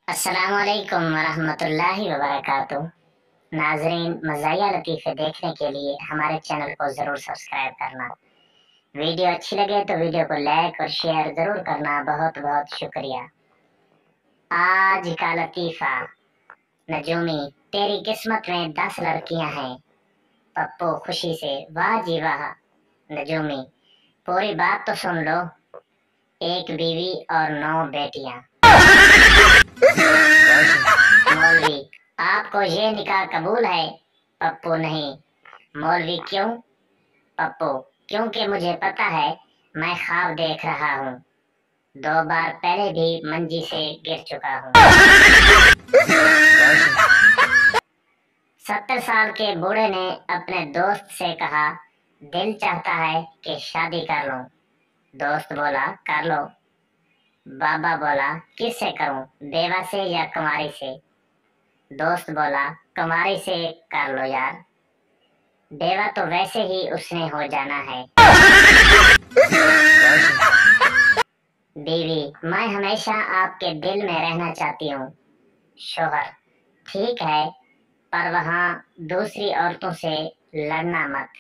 अस्सलाम वालेकुम वरहमतुल्लाहि वबरकातुह। नाजरीन, मज़ाहिया लतीफ़े देखने के लिए हमारे चैनल को ज़रूर सब्सक्राइब करना। वीडियो अच्छी लगे तो वीडियो को लाइक और शेयर ज़रूर करना। बहुत बहुत शुक्रिया। आज का लतीफ़ा। नजूमी, तेरी किस्मत में 10 लड़कियां हैं। पप्पू खुशी से, वाह जी वाह। नजूमी, पूरी बात तो सुन लो। 1 बीवी और 9 बेटियां। मौलवी, आपको ये निकाह कबूल है? पप्पू, नहीं। मौलवी, क्यों? पप्पू, क्योंकि मुझे पता है मैं ख्वाब देख रहा हूँ। 2 बार पहले भी मंजी से गिर चुका हूँ। 70 साल के बूढ़े ने अपने दोस्त से कहा, दिल चाहता है कि शादी कर लूं। दोस्त बोला, कर लो। बाबा बोला, किससे करूं, बेवा से या कुंवारी से? दोस्त बोला, कुंवारी से कर लो यार, बेवा तो वैसे ही उसने हो जाना है। बीवी, मैं हमेशा आपके दिल में रहना चाहती हूँ। शोहर, ठीक है, पर वहाँ दूसरी औरतों से लड़ना मत।